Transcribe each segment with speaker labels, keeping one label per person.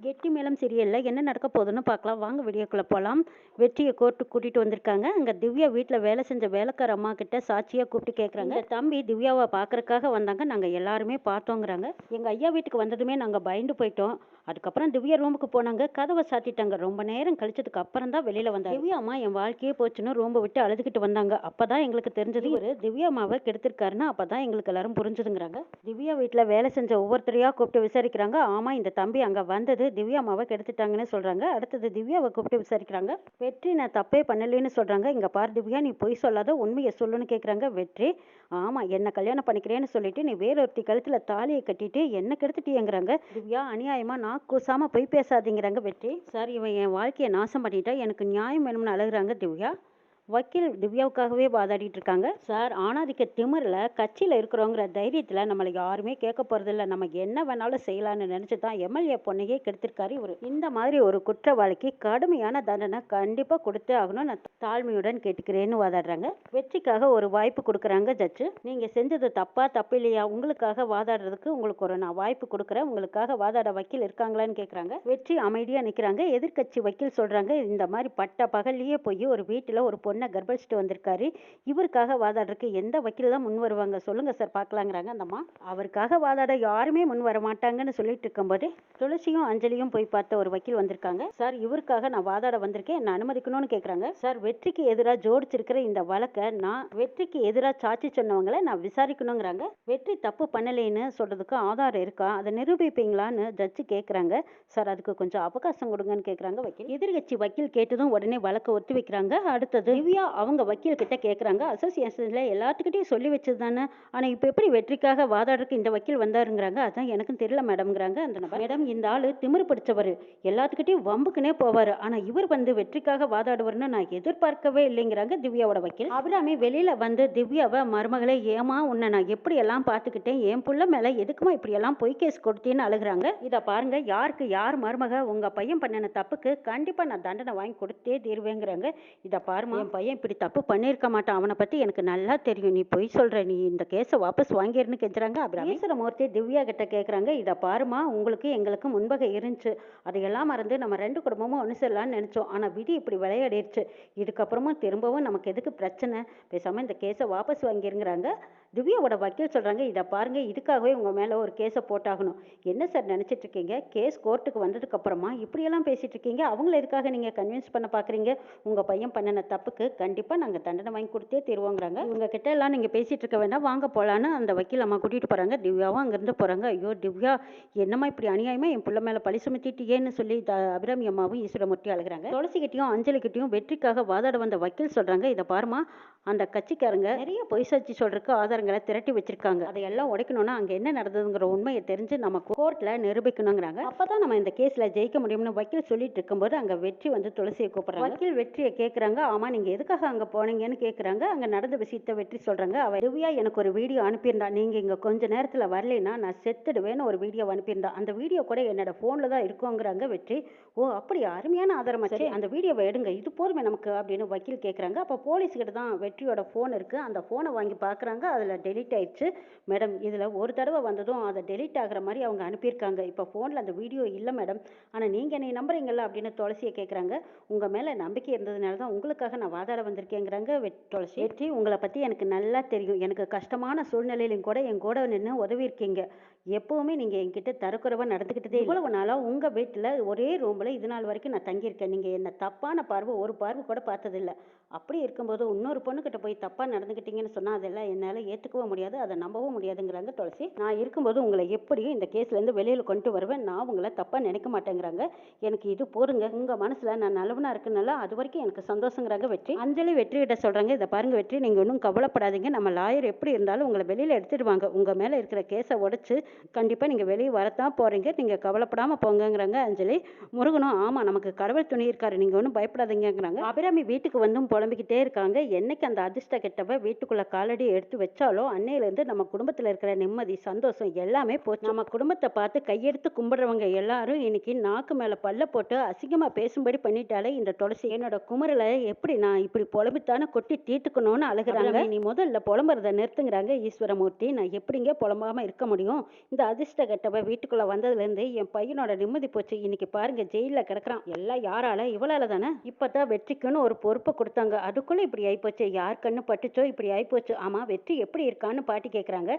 Speaker 1: கெட்டி மேளம் சீரியல்ல என்ன நடக்க போகுதுன்னு பார்க்கலாம். வாங்க வீடியோக்குள்ள போலாம். வெற்றியை கோர்ட்டுக்கு கூட்டிட்டு வந்திருக்காங்க. அங்க திவ்யா வீட்ல வேலை செஞ்ச வேலைக்கார அம்மா கிட்ட சாட்சியா கூப்பிட்டு கேட்குறாங்க. இந்த தம்பி திவ்யாவை பார்க்கறக்காக வந்தாங்க. நாங்க எல்லாருமே பார்த்தோங்கிறாங்க. எங்க ஐயா வீட்டுக்கு வந்ததுமே நாங்க பயந்து போயிட்டோம். அதுக்கப்புறம் திவ்யா ரூமுக்கு போனாங்க. கதவை சாத்திட்டாங்க. ரொம்ப நேரம் கழிச்சதுக்கு அப்புறம் தான் வெளியில வந்தாங்க. திவ்யா அம்மா என் வாழ்க்கையே போச்சுன்னு ரூம்பை விட்டு அழுதுகிட்டு வந்தாங்க. அப்பதான் எங்களுக்கு தெரிஞ்சது இவரு திவ்யா அம்மாவை கெடுத்திருக்காருன்னு. அப்பதான் எங்களுக்கு எல்லாரும் புரிஞ்சுதுங்கிறாங்க. திவ்யா வீட்டுல வேலை செஞ்ச ஒவ்வொருத்தரையா கூப்பிட்டு விசாரிக்கிறாங்க. ஆமா, இந்த தம்பி அங்க வந்தது திவ்யா அம்மாவை கெடுத்துட்டாங்கன்னு சொல்றாங்க. அடுத்தது திவ்யாவை கூப்பிட்டு விசாரிக்கிறாங்க. வெற்றி நான் தப்பே பண்ணலன்னு சொல்றாங்க. இங்க பாரு திவ்யா, நீ பொய் சொல்லாத, உண்மையை சொல்லுன்னு கேக்குறாங்க. வெற்றி ஆமா, என்ன கல்யாணம் பண்ணிக்கிறேன்னு சொல்லிட்டு நீ வேறொருத்தி கழுத்துல தாலியை கட்டிட்டு என்ன கெடுத்துட்டியங்கிறாங்க. திவ்யா அநியாயமா நான் கூசாம பொய் பேசாதீங்கிறாங்க. வெற்றி சார், இவன் என் வாழ்க்கையை நாசம் பண்ணிட்டா, எனக்கு நியாயம் வேணும்னு அழுகுறாங்க. திவ்யா வக்கீல் திவ்யாவுக்காகவே வாதாடிட்டு இருக்காங்க. சார், ஆணாதிக்க திமிரில் கட்சியில் இருக்கிறோங்கிற தைரியத்தில் நம்மளை யாருமே கேட்க போகிறதில்ல, நம்ம என்ன வேணாலும் செய்யலான்னு நினச்சி தான் எம்எல்ஏ பொண்ணையே கெடுத்திருக்காரு இவர். இந்த மாதிரி ஒரு குற்றவாளிக்கு கடுமையான தண்டனை கண்டிப்பாக கொடுத்தே ஆகணும், நான் தாழ்மையுடன் கேட்டுக்கிறேன்னு வாதாடுறாங்க. வெற்றிக்காக ஒரு வாய்ப்பு கொடுக்குறாங்க ஜட்ஜு. நீங்கள் செஞ்சது தப்பு இல்லையா, உங்களுக்காக வாதாடுறதுக்கு உங்களுக்கு ஒரு நான் வாய்ப்பு கொடுக்குறேன், உங்களுக்காக வாதாட வக்கீல் இருக்காங்களான்னு கேட்குறாங்க. வெற்றி அமைதியாக நிற்கிறாங்க. எதிர்கட்சி வக்கீல் சொல்கிறாங்க, இந்த மாதிரி பட்ட பகல்லையே போய் ஒரு வீட்டில் ஒரு பொண்ணை கர்ப்பழிச்சிட்டு வந்திருக்காரு, இவருக்காக வாதாடுறதுக்கு எந்த வக்கீல் தான் முன் வருவாங்க சொல்லுங்க சார் பார்க்கலாங்கிறாங்க அந்தம்மா. அவருக்காக வாதாட யாருமே முன் வர மாட்டாங்கன்னு சொல்லிட்டு இருக்கும்போது துளசியும் அஞ்சலியும் போய் பார்த்த ஒரு வக்கீல் வந்திருக்காங்க. சார், இவருக்காக நான் வாதாட வந்திருக்கேன், என்ன அனுமதிக்கணும்னு கேட்குறாங்க. சார், வெற்றிக்கு எதிராக ஜோடிச்சிருக்கிற இந்த வழக்கை நான் வெற்றிக்கு எதிராக சாட்சி சொன்னவங்களை நான் விசாரிக்கணுங்கிறாங்க. வெற்றி தப்பு பண்ணலைன்னு சொல்றதுக்கு ஆதாரம் இருக்கா, அதை நிரூபிப்பீங்களான்னு ஜட்ஜு கேட்குறாங்க. சார், அதுக்கு கொஞ்சம் அவகாசம் கொடுங்கன்னு கேட்குறாங்க வக்கீல். எதிர்கட்சி வக்கீல் கேட்டதும் உடனே வழக்கை ஒத்தி வைக்கிறாங்க. அடுத்தது திவ்யா அவங்க வக்கீல் கிட்ட கேட்குறாங்க. அசோசியேஷன்ல எல்லாத்துக்கிட்டையும் சொல்லி வச்சது தானே, ஆனால் இப்போ எப்படி வெற்றிக்காக வாதாடுறதுக்கு இந்த வக்கீல் வந்தாருங்கிறாங்க. அதான் எனக்கும் தெரியல மேடம்ங்கிறாங்க அந்த நபர். மேடம், இந்த ஆளு திமிரு பிடிச்சவர், எல்லாத்துக்கிட்டையும் வம்புக்குனே போவார், ஆனால் இவர் வந்து வெற்றிக்காக வாதாடுவார்னு நான் எதிர்பார்க்கவே இல்லைங்கிறாங்க திவ்யாவோட வக்கீல். அபிராமி வெளியில வந்து திவ்யாவை மருமகளே, ஏமா உன்னை நான் எப்படி எல்லாம் பார்த்துக்கிட்டேன், என் புள்ள மேலே எதுக்குமா இப்படி எல்லாம் பொய் கேஸ் கொடுத்தேன்னு அழுகுறாங்க. இதை பாருங்க, யாருக்கு யார் மருமக, உங்க பையன் பண்ணின தப்புக்கு கண்டிப்பாக நான் தண்டனை வாங்கி கொடுத்தே தீர்வேங்கிறாங்க. இதை பாருமா, என் பையன் இப்படி தப்பு பண்ணியிருக்க மாட்டான், அவனை பற்றி எனக்கு நல்லா தெரியும், நீ பொய் சொல்கிற, நீ இந்த கேஸை வாபஸ் வாங்கிருன்னு கெஞ்சுறாங்க. அப்புறம் ஈஸ்வரமூர்த்தி திவ்யா கிட்ட கேட்குறாங்க. இதை பாருமா, உங்களுக்கு எங்களுக்கு முன்பகை இருந்துச்சு, அதையெல்லாம் மறந்து நம்ம ரெண்டு குடும்பமும் ஒன்று செல்லலான்னு நினச்சோம், ஆனால் விதி இப்படி விளையாடிடுச்சு, இதுக்கப்புறமும் திரும்பவும் நமக்கு எதுக்கு பிரச்சனை, பேசாமல் இந்த கேஸை வாபஸ் வாங்கிருங்கிறாங்க. திவ்யாவோட வக்கீல் சொல்கிறாங்க, இதை பாருங்க, இதுக்காகவே உங்கள் மேலே ஒரு கேஸை போட்டாகணும். என்ன சார் நினச்சிட்டு இருக்கீங்க, கேஸ் கோர்ட்டுக்கு வந்ததுக்கு அப்புறமா இப்படியெல்லாம் பேசிட்டு இருக்கீங்க, அவங்கள எதுக்காக நீங்கள் கன்வின்ஸ் பண்ண பார்க்குறீங்க, உங்கள் பையன் பண்ணின தப்புக்கு கண்டிப்பாக நாங்கள் தண்டனை வாங்கி கொடுத்தே தருவோங்கிறாங்க. இவங்க கிட்ட எல்லாம் நீங்கள் பேசிகிட்டு இருக்க வேண்டாம், வாங்க போகலான்னு அந்த வக்கீல் அம்மா கூட்டிகிட்டு போகிறாங்க. திவ்யாவும் அங்கேருந்து போகிறாங்க. ஐயோ திவ்யா, என்னம்மா இப்படி அநியாயமாக என் பிள்ளை மேலே பழி சுமத்திட்டியேன்னு சொல்லி அபிராமி அம்மாவும் ஈஸ்வரமூர்த்தி அழுகிறாங்க. துளசிக்கிட்டையும் அஞ்சலிக்கிட்டையும் வெற்றிக்காக வாதாட வந்த வக்கீல் சொல்கிறாங்க, இதை பாருமா, அந்த கட்சிக்காரங்க நிறைய பொய் சாட்சி சொல்றதுக்கு ஆதாரங்களை திரட்டி வச்சிருக்காங்க, அதையெல்லாம் உடைக்கணும்னா அங்கே என்ன நடந்ததுங்கிற உண்மையை தெரிஞ்சு நம்ம கோர்ட்டில் நிரூபிக்கணுங்கிறாங்க. அப்பதான் நம்ம இந்த கேஸில் ஜெயிக்க முடியும்னு வக்கீல் சொல்லிட்டு இருக்கும்போது அங்கே வெற்றி வந்து துளசியை கூப்பிட்றாங்க. வக்கீல் வெற்றியை கேட்குறாங்க, ஆமாம் நீங்கள் எதுக்காக அங்கே போனீங்கன்னு கேட்குறாங்க. அங்கே நடந்த விஷயத்தை வெற்றி சொல்கிறாங்க. அவ திவ்யா எனக்கு ஒரு வீடியோ அனுப்பியிருந்தா, நீங்கள் இங்கே கொஞ்ச நேரத்தில் வரலைன்னா நான் செத்துடுவேன்னு ஒரு வீடியோ அனுப்பியிருந்தா, அந்த வீடியோ கூட என்னோட ஃபோனில் தான் இருக்குங்கிறாங்க வெற்றி. ஓ அப்படி, அருமையான ஆதாரமாச்சு, அந்த வீடியோவை எடுங்க, இது போதுமே நமக்கு அப்படின்னு வக்கீல் கேட்குறாங்க. அப்போ போலீஸ்கிட்ட தான் வெற்றியோட ஃபோன் இருக்குது, அந்த ஃபோனை வாங்கி பார்க்குறாங்க. அதில் டெலீட் ஆயிடுச்சு. மேடம், இதில் ஒரு தடவை வந்ததும் அதை டெலீட் ஆகிற மாதிரி அவங்க அனுப்பியிருக்காங்க, இப்போ ஃபோனில் அந்த வீடியோ இல்லை மேடம், ஆனால் நீங்கள் என்னை நம்புறீங்களா அப்படின்னு துளசியை கேட்குறாங்க. உங்கள் மேலே நம்பிக்கை இருந்ததுனால தான் உங்களுக்காக நான் வாதாட வந்திருக்கேங்கிறாங்க துளசி. வெற்றி, உங்களை பற்றி எனக்கு நல்லா தெரியும், எனக்கு கஷ்டமான சூழ்நிலையிலும் கூட என் கூட நின்று உதவி இருக்கீங்க, எப்போவுமே நீங்கள் என்கிட்ட தரக்குறைவாக நடந்துக்கிட்டதே. இவ்வளவு நாளாக உங்கள் வீட்டில் ஒரே ரூமில் இது நாள் வரைக்கும் நான் தங்கியிருக்கேன், நீங்கள் என்ன தப்பான பார்வை ஒரு பார்வை கூட பார்த்ததில்லை, அப்படி இருக்கும்போது இன்னொரு பொண்ணுக்கிட்ட போய் தப்பாக நடந்துக்கிட்டீங்கன்னு சொன்னால் அதெல்லாம் என்னால் ஏற்றுக்கவும் முடியாது, அதை நம்பவும் முடியாதுங்கிறாங்க துளசி. நான் இருக்கும்போது உங்களை எப்படியும் இந்த கேஸ்லேருந்து வெளியில் கொண்டு வருவேன், நான் உங்களை தப்பாக நினைக்க மாட்டேங்கிறாங்க, எனக்கு இது போருங்க, உங்கள் மனசில் நான் நல்லவனாக இருக்குனால அது வரைக்கும் எனக்கு சந்தோஷங்கிறாங்க வெற்றி. அஞ்சலி வெற்றிகிட்ட சொல்கிறாங்க, இதை பாருங்க வெற்றி, நீங்கள் ஒன்றும் கவலைப்படாதீங்க, நம்ம லாயர் எப்படி இருந்தாலும் உங்களை வெளியில் எடுத்துடுவாங்க, உங்கள் மேலே இருக்கிற கேஸை உடைச்சு கண்டிப்பாக நீங்கள் வெளியே வரத்தான் போகிறீங்க, நீங்கள் கவலைப்படாமல் போங்கங்கிறாங்க அஞ்சலி. முருகனும், ஆமாம் நமக்கு கடவுள் துணை இருக்காரு, நீங்கள் ஒன்றும் பயப்படாதீங்கிறாங்க. அபிராமி வீட்டுக்கு வந்தும் புலம்பிக்கிட்டே இருக்காங்க. என்னைக்கு அந்த அதிர்ஷ்ட கெட்டவ வீட்டுக்குள்ளே காலடி எடுத்து வச்சாலோ அன்னையிலேருந்து நம்ம குடும்பத்தில் இருக்கிற நிம்மதி சந்தோஷம் எல்லாமே போச்சு. நம்ம குடும்பத்தை பார்த்து கையெடுத்து கும்பிடுறவங்க எல்லாரும் இன்னைக்கு நாக்கு மேலே பல்ல போட்டு அசிங்கமாக பேசும்படி பண்ணிட்டாலே இந்த துளசி. என்னோட குமரலை எப்படி நான் இப்படி புலம்பித்தானே கொட்டி தீர்த்துக்கணும்னு அழுகிறாங்க. நீ முதல்ல புலம்புறதை நிறுத்துங்கிறாங்க ஈஸ்வரமூர்த்தி. நான் எப்படிங்க புலம்பாமல் இருக்க முடியும், இந்த அதிர்ஷ்ட கெட்டவ வீட்டுக்குள்ள வந்ததுலேருந்து என் பையனோட நிம்மதி போச்சு. இன்னைக்கு பாருங்க ஜெயிலில் கிடக்குறான். எல்லாம் யாரால? இவளால தானே. இப்பதான் வெற்றிக்குன்னு ஒரு பொறுப்பை கொடுத்தாங்க, அதுக்குள்ள இப்படி ஆயிப்போச்சு. யார் கண்ணு பட்டுச்சோ இப்படி ஆயிப்போச்சு. ஆமா, வெற்றி எப்படி இருக்கான்னு பாட்டி கேட்குறாங்க.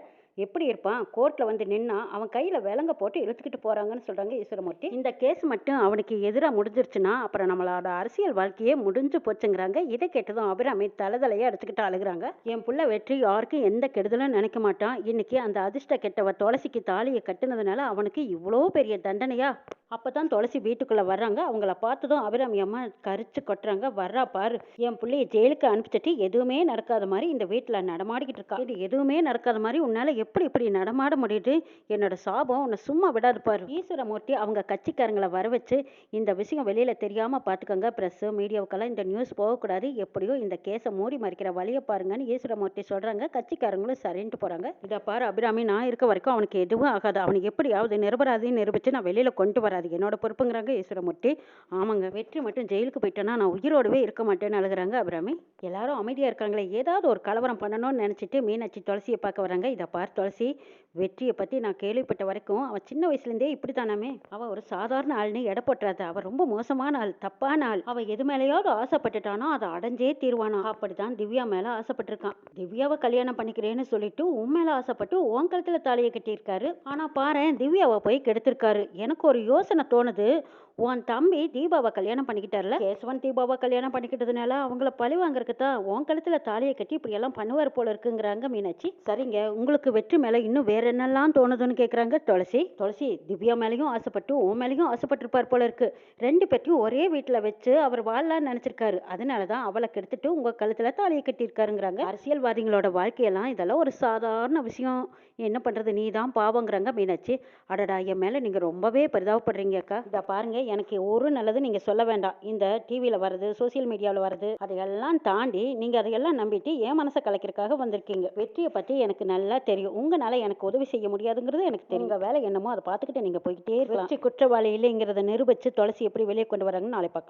Speaker 1: எப்படி இருப்பான்? கோர்ட்ல வந்து நின்னா அவன் கையில விலங்க போட்டு இழுத்துக்கிட்டு போறாங்கன்னு சொல்றாங்க ஈஸ்வரமூர்த்தி. இந்த கேஸ் மட்டும் அவனுக்கு எதிராக முடிஞ்சிருச்சுன்னா அப்புறம் நம்மளோட அரசியல் வாழ்க்கையே முடிஞ்சு போச்சுங்கிறாங்க. இதை கேட்டதும் அபிராமி தலைதலையே அடிச்சுக்கிட்டு அழுகுறாங்க. என் புள்ள வெற்றி யாருக்கும் எந்த கெடுதலும் நினைக்க மாட்டான். இன்னைக்கு அந்த அதிர்ஷ்ட கெட்டவ துளசிக்கு தாலியை கட்டுனதுனால அவனுக்கு இவ்வளோ பெரிய தண்டனையா? அப்பதான் துளசி வீட்டுக்குள்ள வர்றாங்க. அவங்கள பார்த்ததும் அபிராமி அம்மா கரிச்சு கொட்டுறாங்க. வர்றா பாரு, என் பிள்ளைய ஜெயிலுக்கு அனுப்பிச்சிட்டு எதுவுமே நடக்காத மாதிரி இந்த வீட்டில் நடமாடிக்கிட்டு இருக்கா. இது எதுவுமே நடக்காத மாதிரி உன்னால எப்படி இப்படி நடமாட முடியுது? என்னோட சாபம் உன்னை சும்மா விடாது பாரு. ஈஸ்வரமூர்த்தி அவங்க கட்சிக்காரங்களை வர வச்சு இந்த விஷயம் வெளியில தெரியாம பாத்துக்கோங்க, பிரஸ் மீடியாவுக்கெல்லாம் இந்த நியூஸ் போகக்கூடாது, எப்படியோ இந்த கேஸை மூடி மறைக்கிற வழியை பாருங்கன்னு ஈஸ்வரமூர்த்தி சொல்றாங்க. கட்சிக்காரங்களும் சரின்ட்டு போறாங்க. இதை பாரு அபிராமி, நான் இருக்க வரைக்கும் அவனுக்கு எதுவும் ஆகாது. அவனுக்கு எப்படியாவது நிரபராதின்னு நிரூபிச்சு நான் வெளியில கொண்டு வர, அது என்னோட பொறுப்புங்கிறாங்க ஈஸ்வரமூர்த்தி. ஆமாங்க, வெற்றி மட்டும் ஜெயிலுக்கு போயிட்டேன்னா நான் உயிரோடவே இருக்க மாட்டேன்னு அழுகுறாங்க அபிராமி. எல்லாரும் அமைதியா இருக்காங்களே, ஏதாவது ஒரு கலவரம் பண்ணணும்னு நினைச்சிட்டு மீனாட்சி துளசியை பார்க்க வராங்க. இதை பார் துளசி, வெற்றியை பத்தி நான் கேள்விப்பட்ட வரைக்கும் அவன் சின்ன வயசுலேருந்தே இப்படி தானாமே. அவன் ஒரு சாதாரண ஆள்னு எடை போட்டுறாது. அவன் ரொம்ப மோசமான ஆள், தப்பான ஆள். அவன் எது மேலேயாவது ஆசைப்பட்டுட்டானோ அதை அடைஞ்சே தீர்வானோ. அப்படித்தான் திவ்யா மேல ஆசைப்பட்டிருக்கான். திவ்யாவை கல்யாணம் பண்ணிக்கிறேன்னு சொல்லிட்டு உன் மேல ஆசைப்பட்டு உன் கழுத்துல தாலியை கட்டியிருக்காரு. ஆனா பாரு, திவ்யாவை போய் கெடுத்திருக்காரு. எனக்கு ஒரு யோசனை தோணுது. உன் தம்பி தீபாவை கல்யாணம் பண்ணிக்கிட்டார்ல, கேசவன் தீபாவை கல்யாணம் பண்ணிக்கிட்டதுனால அவங்கள பழி வாங்குறதுக்கு தான் உன் கழுத்துல தாலியை கட்டி இப்படி எல்லாம் பண்ணுவார் போல இருக்குங்கிறாங்க மீனாட்சி. சரிங்க, உங்களுக்கு வெற்றி மேல இன்னும் வேற என்னெல்லாம் தோணுதுன்னு கேக்குறாங்க துளசி. துளசி, திவ்யா மேலேயும் ஆசைப்பட்டு உன் மேலேயும் ஆசைப்பட்டிருப்பார் போல இருக்கு. ரெண்டு பேர்த்தையும் ஒரே வீட்டுல வச்சு அவர் வாழலான்னு நினைச்சிருக்காரு. அதனாலதான் அவளை கெடுத்துட்டு உங்க கழுத்துல தாலியை கட்டியிருக்காருங்கிறாங்க. அரசியல்வாதிகளோட வாழ்க்கையெல்லாம் இதெல்லாம் ஒரு சாதாரண விஷயம், என்ன பண்றது, நீ தான் பாவங்கிறாங்க மீனாட்சி. அடடா, என் மேல நீங்க ரொம்பவே பரிதாபப்படுறீங்க அக்கா. இதை பாருங்க, எனக்கு ஒரு நல்லது நீங்க சொல்ல வேண்டாம். இந்த டிவியில வருது, சோசியல் மீடியாவில் வருது, அதையெல்லாம் தாண்டி நீங்க அதையெல்லாம் நம்பிட்டு என் மனசை கலைக்கிறதுக்காக வந்திருக்கீங்க. வெற்றியை பத்தி எனக்கு நல்லா தெரியும். உங்களால எனக்கு உதவி செய்ய முடியாதுங்கிறது எனக்கு தெரியும். உங்க வேலை என்னமோ அதை பார்த்துக்கிட்டு நீங்க போய்கிட்டே இருக்கலாம். குற்றவாளி இல்லைங்கிறத நிரூபிச்சு துளசி எப்படி வெளியே கொண்டு வராங்கன்னு நாளை பார்க்கலாம்.